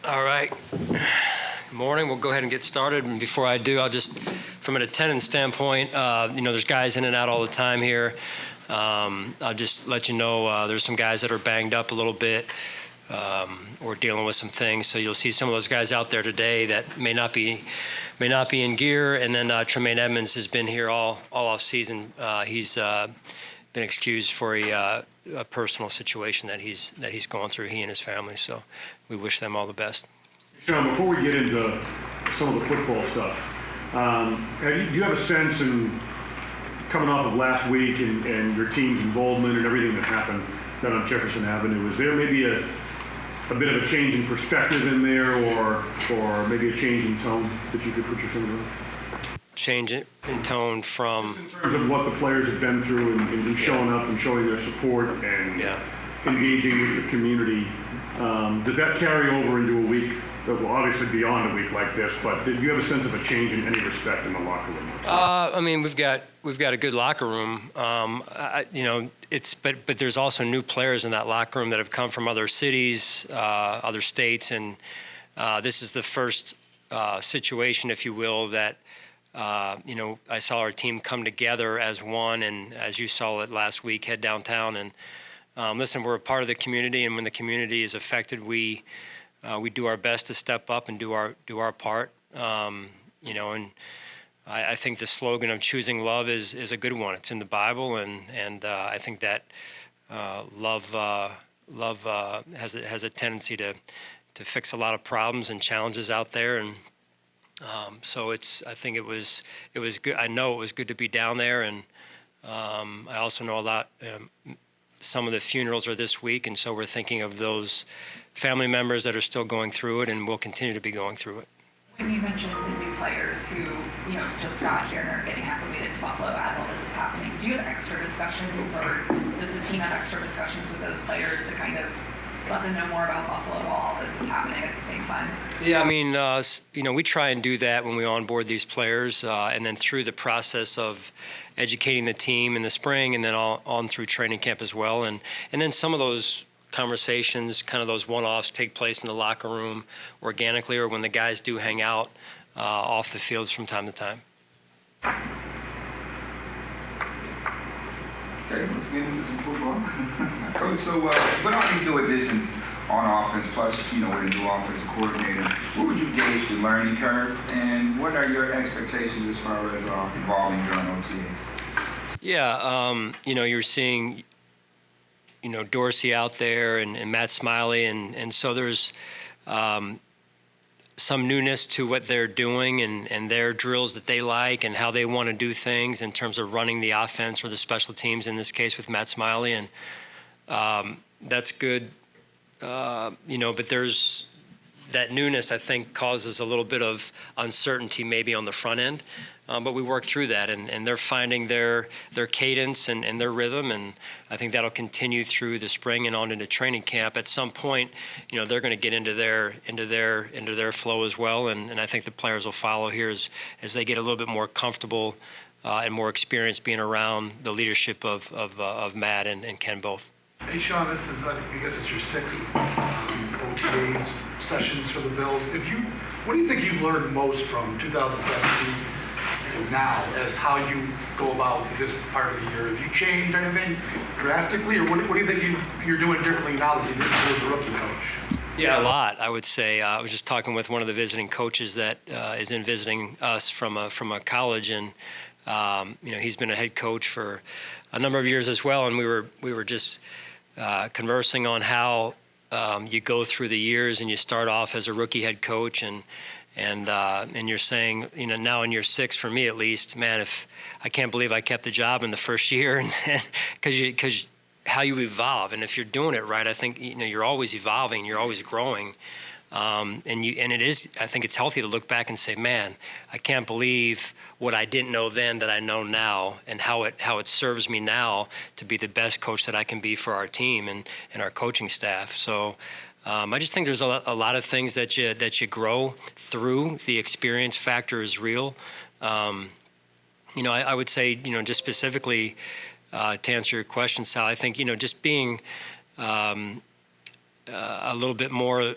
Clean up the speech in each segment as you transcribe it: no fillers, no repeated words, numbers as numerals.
All right. Good morning. We'll go ahead and get started. And before I do, I'll just, from an attendance standpoint, there's guys in and out all the time here. I'll just let you know there's some guys that are banged up a little bit or dealing with some things. So you'll see some of those guys out there today that may not be in gear. And then Tremaine Edmonds has been here all off season. He's been excused for a personal situation that he's going through, he and his family. So we wish them all the best. Sean, before we get into some of the football stuff, do you have a sense in coming off of last week and your team's involvement and everything that happened down on Jefferson Avenue, is there maybe a bit of a change in perspective in there or maybe a change in tone that you could put your finger on? Change in tone from? Just in terms of what the players have been through and showing up and showing their support and engaging with the community. Does that carry over into a week that will obviously beyond a week like this, but did you have a sense of a change in any respect in the locker room? I mean, we've got a good locker room. But there's also new players in that locker room that have come from other cities, other states, and this is the first situation, if you will, that I saw our team come together as one, and as you saw it last week, head downtown and listen. We're a part of the community, and when the community is affected, we do our best to step up and do our part. And I think the slogan of choosing love is a good one. It's in the Bible, and I think that love has a tendency to fix a lot of problems and challenges out there, and so I think it was good. I know it was good to be down there, and I also know a lot. Some of the funerals are this week, and so we're thinking of those family members that are still going through it and will continue to be going through it. When you mentioned the new players who, just got here and are getting acclimated to Buffalo as all this is happening, do you have extra discussions, or does the team have extra discussions with those players to kind of let them know more about Buffalo while all this is happening at the same time? Yeah, I mean, we try and do that when we onboard these players, and then through the process of educating the team in the spring, and then on through training camp as well, and then some of those conversations, kind of those one-offs, take place in the locker room organically, or when the guys do hang out off the fields from time to time. Okay, let's get into some football. Coach, so what are these new additions on offense, plus, with a new offensive coordinator? What would you gauge the learning curve, and what are your expectations as far as evolving during OTAs? Yeah, you're seeing, Dorsey out there and Matt Smiley, and so there's some newness to what they're doing and their drills that they like and how they want to do things in terms of running the offense or the special teams, in this case with Matt Smiley, and that's good. But there's that newness, I think, causes a little bit of uncertainty maybe on the front end. But we work through that, and they're finding their cadence and their rhythm, and I think that'll continue through the spring and on into training camp. At some point, they're going to get into their flow as well, and I think the players will follow here as they get a little bit more comfortable and more experience being around the leadership of Matt and Ken both. Hey Sean, this is I guess it's your sixth OTAs sessions for the Bills. What do you think you've learned most from 2017 to now as to how you go about this part of the year? Have you changed anything drastically, or what do you think you're doing differently now that you did as a rookie coach? Yeah, a lot, I would say. I was just talking with one of the visiting coaches that is in visiting us from a college, and he's been a head coach for a number of years as well, and we were just conversing on how you go through the years, and you start off as a rookie head coach, and you're saying, now in year 6, for me at least, man, if I can't believe I kept the job in the first year, and because how you evolve, and if you're doing it right, I think you're always evolving, you're always growing, and it is. I think it's healthy to look back and say, man, I can't believe what I didn't know then that I know now, and how it serves me now to be the best coach that I can be for our team and our coaching staff. So. I just think there's a lot of things that you grow through. The experience factor is real. I would say, just specifically to answer your question, Sal, I think, just being a little bit more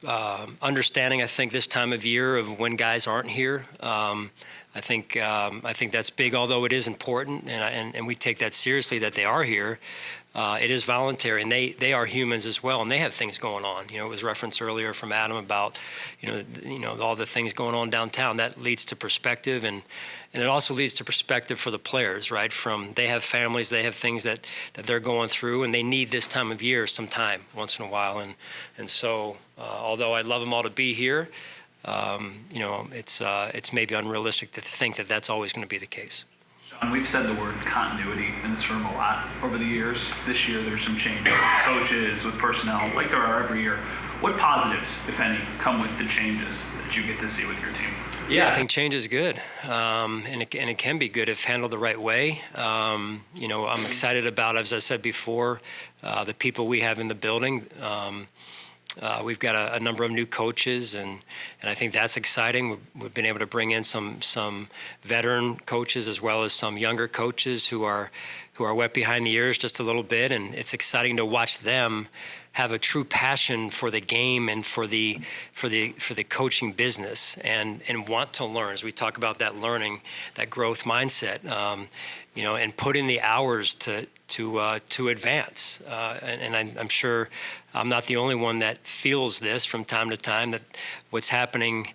understanding, I think, this time of year of when guys aren't here. I think that's big, although it is important, and we take that seriously that they are here. It is voluntary, and they are humans as well, and they have things going on. It was referenced earlier from Adam about all the things going on downtown. That leads to perspective, and it also leads to perspective for the players, right? From they have families, they have things that they're going through, and they need this time of year some time once in a while. And so, although I'd love them all to be here, it's maybe unrealistic to think that that's always going to be the case. Sean, we've said the word continuity in this room a lot over the years. This year there's some changes with coaches, with personnel, like there are every year. What positives, if any, come with the changes that you get to see with your team? Yeah, I think change is good, and it can be good if handled the right way. I'm excited about, as I said before, the people we have in the building. We've got a number of new coaches, and I think that's exciting. We've been able to bring in some veteran coaches as well as some younger coaches who are wet behind the ears just a little bit, and it's exciting to watch them have a true passion for the game and for the coaching business and want to learn. As we talk about that learning, that growth mindset, and put in the hours to advance. And I'm sure I'm not the only one that feels this from time to time, that what's happening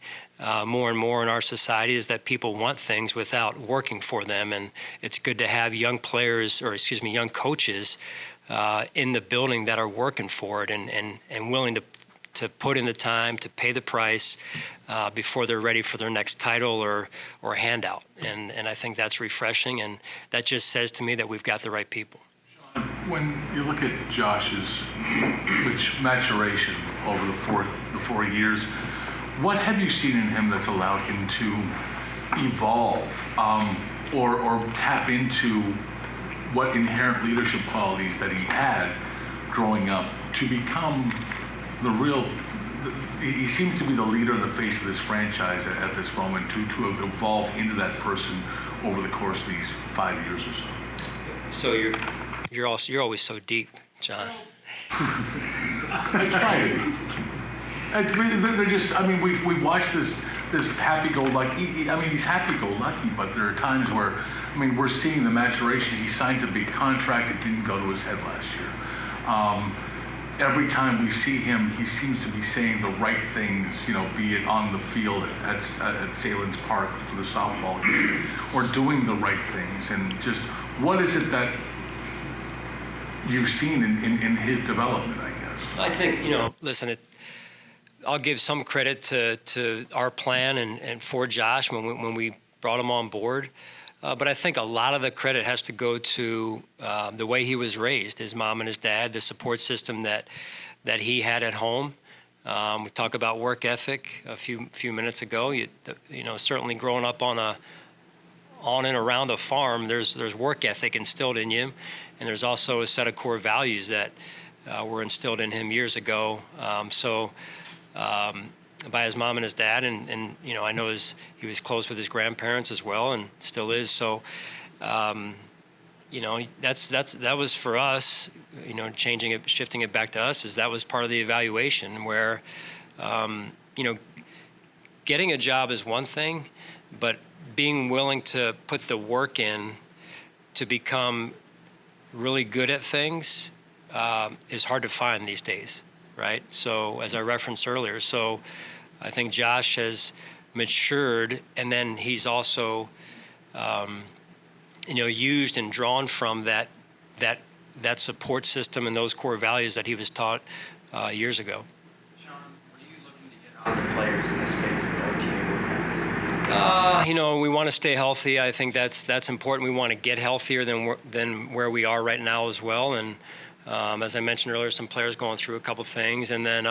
more and more in our society is that people want things without working for them. And it's good to have young coaches in the building that are working for it and willing to put in the time, to pay the price before they're ready for their next title or handout. And I think that's refreshing, and that just says to me that we've got the right people. When you look at Josh's maturation over the 4 years, what have you seen in him that's allowed him to evolve or tap into what inherent leadership qualities that he had growing up to become he seems to be the leader in the face of this franchise at this moment, to have evolved into that person over the course of these 5 years or so? So you're always so deep, John. I try. We've watched this happy-go-lucky. He's happy-go-lucky, but there are times where, we're seeing the maturation. He signed a big contract. It didn't go to his head last year. Every time we see him, he seems to be saying the right things, be it on the field at Salem's Park for the softball game, or doing the right things. And just, what is it that you've seen in his development, I guess? I think, listen, I'll give some credit to our plan and for Josh when we brought him on board. But I think a lot of the credit has to go to the way he was raised, his mom and his dad, the support system that he had at home. We talked about work ethic a few minutes ago. Certainly growing up on and around a farm, there's work ethic instilled in you, and there's also a set of core values that were instilled in him years ago. By his mom and his dad, and I know he was close with his grandparents as well, and still is. So, that was for us. Shifting it back to us, is that was part of the evaluation where, getting a job is one thing, but being willing to put the work in to become really good at things is hard to find these days, right? So, as I referenced earlier, I think Josh has matured, and then he's also, used and drawn from that support system and those core values that he was taught years ago. Sean, what are you looking to get out of the players in this phase of the OTA practice? We want to stay healthy. I think that's important. We want to get healthier than where we are right now as well. And as I mentioned earlier, some players going through a couple things, and then.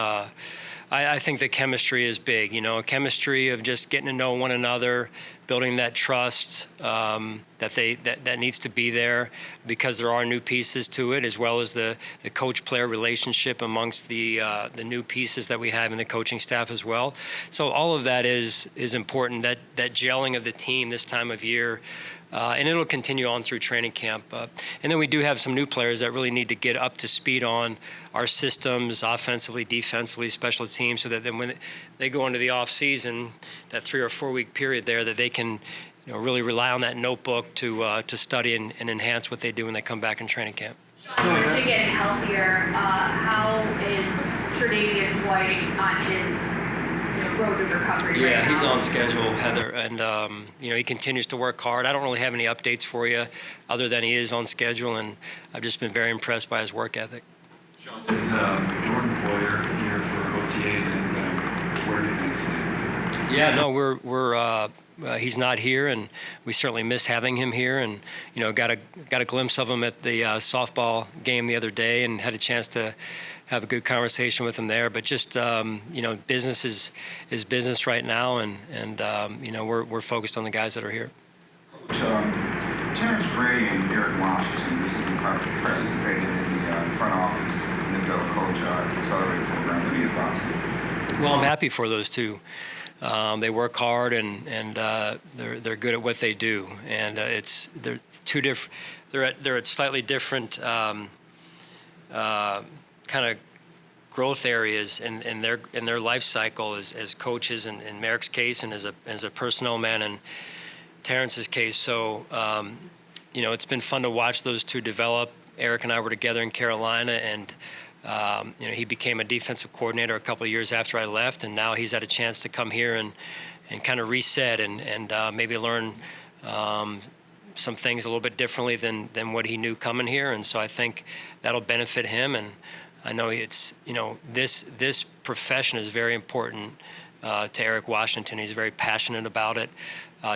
I think the chemistry is big, chemistry of just getting to know one another, building that trust that needs to be there, because there are new pieces to it, as well as the coach-player relationship amongst the new pieces that we have in the coaching staff as well. So all of that is important. That gelling of the team this time of year and it'll continue on through training camp. And then we do have some new players that really need to get up to speed on our systems, offensively, defensively, special teams, so that then when they go into the off season, that 3 or 4 week period there, that they can really rely on that notebook to study and enhance what they do when they come back in training camp. Sean, you mentioned getting healthier. How is Tre'Davious White on his road to recovery? Yeah, right he's now? on schedule, Heather, and he continues to work hard. I don't really have any updates for you other than he is on schedule, and I've just been very impressed by his work ethic. Sean, is Jordan Boyer here for OTAs, and where do you think he's? Yeah, no, he's not here, and we certainly miss having him here. And got a glimpse of him at the softball game the other day, and had a chance to have a good conversation with him there. But just business is business right now, and we're focused on the guys that are here. Coach, Terrence Gray and Eric Washington, this is participated in the front office and the fellow coach accelerator program. What are your thoughts? Well, I'm happy for those two. They work hard, and they're good at what they do, and they're two different. They're at slightly different kind of growth areas in their life cycle as coaches, in Merrick's case, and as a personnel man in Terrence's case. So it's been fun to watch those two develop. Eric and I were together in Carolina, and he became a defensive coordinator a couple of years after I left, and now he's had a chance to come here and kind of reset and maybe learn some things a little bit differently than what he knew coming here. And so I think that'll benefit him. And I know this profession is very important to Eric Washington. He's very passionate about it.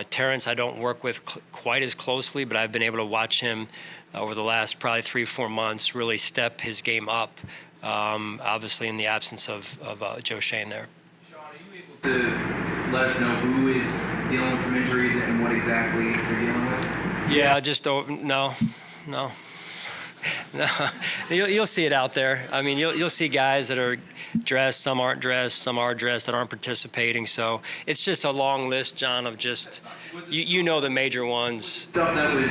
Terrence, I don't work with quite as closely, but I've been able to watch him over the last probably 3-4 months really step his game up, obviously in the absence of Joe Shane there. Sean, are you able to let us know who is dealing with some injuries and what exactly they're dealing with? Yeah, just no. You'll see it out there. I mean, you'll see guys that are dressed, some aren't dressed, some are dressed that aren't participating. So it's just a long list, John, of just the major ones. Stuff that was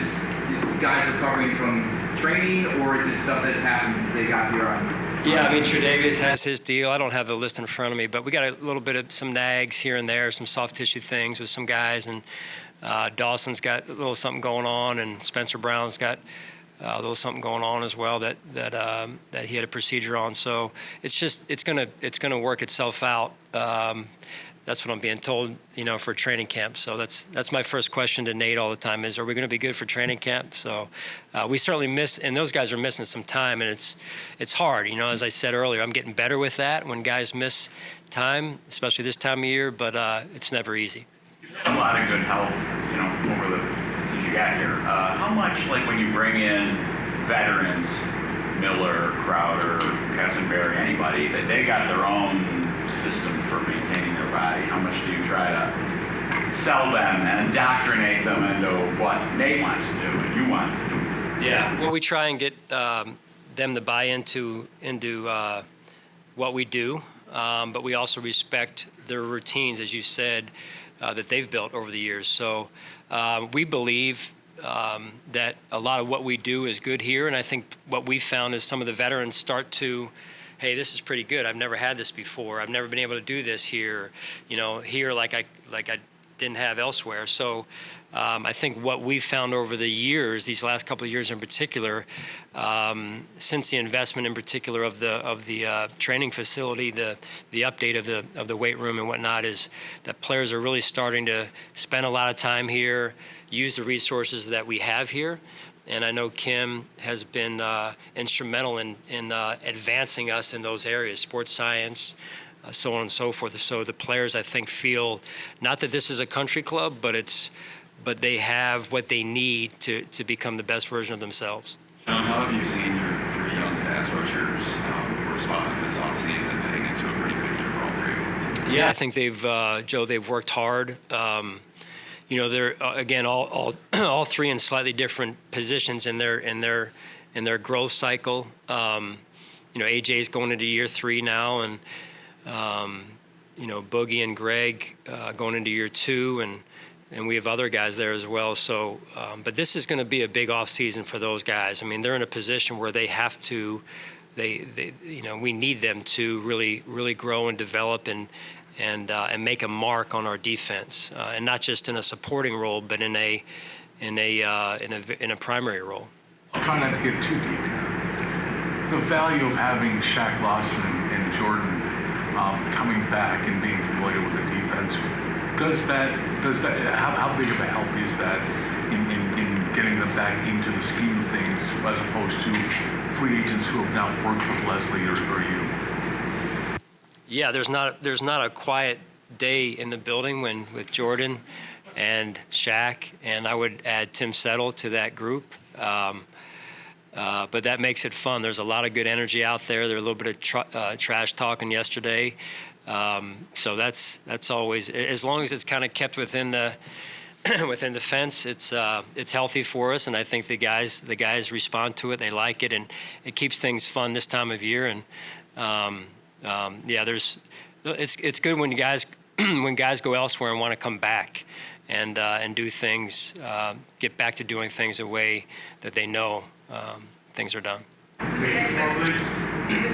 guys recovering from training, or is it stuff that's happened since they got here on? Yeah, I mean, Tre'Davious has his deal. I don't have the list in front of me, but we got a little bit of some nags here and there, some soft tissue things with some guys, and Dawson's got a little something going on, and Spencer Brown's got a little something going on as well that he had a procedure on. So it's gonna work itself out. That's what I'm being told, for training camp. So that's my first question to Nate all the time is, are we going to be good for training camp? So we certainly miss, and those guys are missing some time, and it's hard. As I said earlier, I'm getting better with that when guys miss time, especially this time of year, but it's never easy. You've had a lot of good health, since you got here. How much, when you bring in veterans, Miller, Crowder, Kessenberry, anybody, that they got their own system for maintaining their body, how much do you try to sell them and indoctrinate them into what Nate wants to do and you want to do? Yeah, well, we try and get them to buy into what we do, but we also respect their routines, as you said, that they've built over the years. So we believe that a lot of what we do is good here, and I think what we found is some of the veterans start to, hey, this is pretty good. I've never had this before. I've never been able to do this here, here like I didn't have elsewhere. So I think what we found over the years, these last couple of years in particular, since the investment in particular of the training facility, the update of the weight room and whatnot, is that players are really starting to spend a lot of time here, use the resources that we have here. And I know Kim has been instrumental in advancing us in those areas, sports science, so on and so forth. So the players, I think, feel not that this is a country club, but they have what they need to become the best version of themselves. Sean, how have you seen your young pass rushers respond this offseason, heading into a pretty big year for all three? Yeah, I think they've worked hard. They're again all three in slightly different positions in their growth cycle. AJ's going into year 3 now, and Boogie and Greg going into year 2, and and we have other guys there as well. So, but this is going to be a big off season for those guys. I mean, they're in a position where they have to, we need them to really grow and develop and make a mark on our defense, and not just in a supporting role, but in a primary role. I'll try not to get too deep here. The value of having Shaq Lawson and Jordan coming back and being familiar with the defense, how big of a help is that in getting them back into the scheme of things as opposed to free agents who have now worked with Leslie or you? Yeah, there's not a quiet day in the building with Jordan and Shaq, and I would add Tim Settle to that group. But that makes it fun. There's a lot of good energy out there. There's a little bit of trash talking yesterday. So that's always, as long as it's kind of kept within the fence, it's healthy for us. And I think the guys respond to it. They like it, and it keeps things fun this time of year. And it's good when guys go elsewhere and want to come back and do things, get back to doing things the way that they know things are done. With the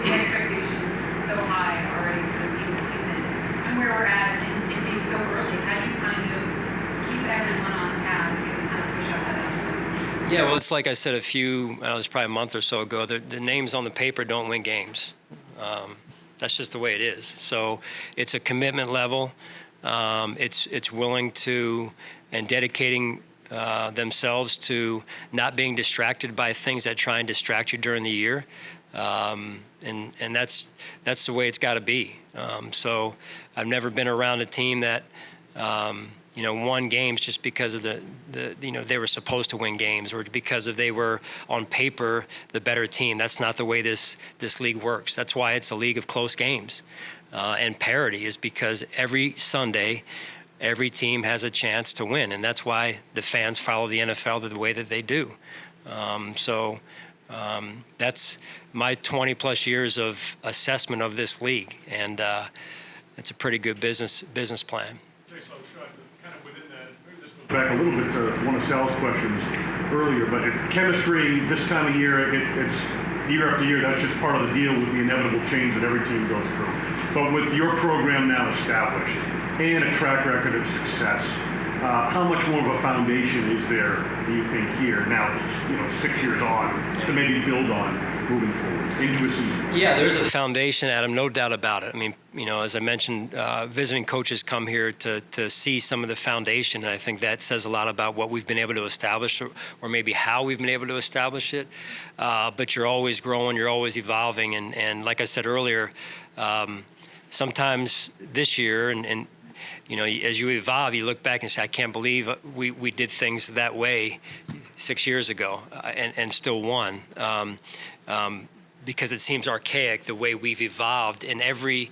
expectations so high already for this team this season, and where we're at and being so early, how do you kind of keep everyone on task and kind of push up that up? Yeah, well, it's like I said it was probably a month or so ago, the names on the paper don't win games. That's just the way it is. So it's a commitment level. It's willing to and dedicating themselves to not being distracted by things that try and distract you during the year, and that's the way it's got to be. So I've never been around a team that won games just because of they were supposed to win games or because they were on paper the better team. That's not the way this league works. That's why it's a league of close games, and parity is because every Sunday every team has a chance to win, and that's why the fans follow the NFL the way that they do. That's my 20-plus years of assessment of this league, and it's a pretty good business plan. Okay, so Sean, kind of within that, maybe this goes back a little bit to one of Sal's questions earlier, but chemistry this time of year, it's year after year, that's just part of the deal with the inevitable change that every team goes through. But with your program now established, and a track record of success, how much more of a foundation is there, do you think, here now, 6 years on, to maybe build on moving forward into a season? Yeah, there's a foundation, Adam, no doubt about it. I mean, as I mentioned, visiting coaches come here to see some of the foundation, and I think that says a lot about what we've been able to establish or maybe how we've been able to establish it. But you're always growing, you're always evolving, and like I said earlier, sometimes this year, and as you evolve, you look back and say, I can't believe we did things that way 6 years ago and still won. Because it seems archaic the way we've evolved in every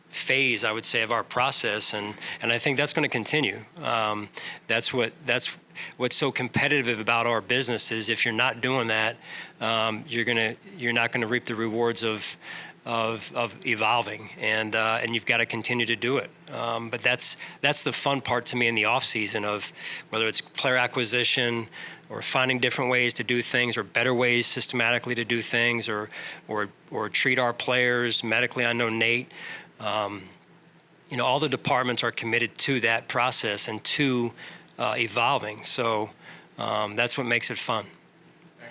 phase, I would say, of our process, and I think that's going to continue. That's what's so competitive about our business is if you're not doing that, you're not going to reap the rewards of evolving, and you've got to continue to do it. But that's the fun part to me in the off season of whether it's player acquisition or finding different ways to do things or better ways systematically to do things or treat our players medically. I know Nate, all the departments are committed to that process and to evolving. So that's what makes it fun.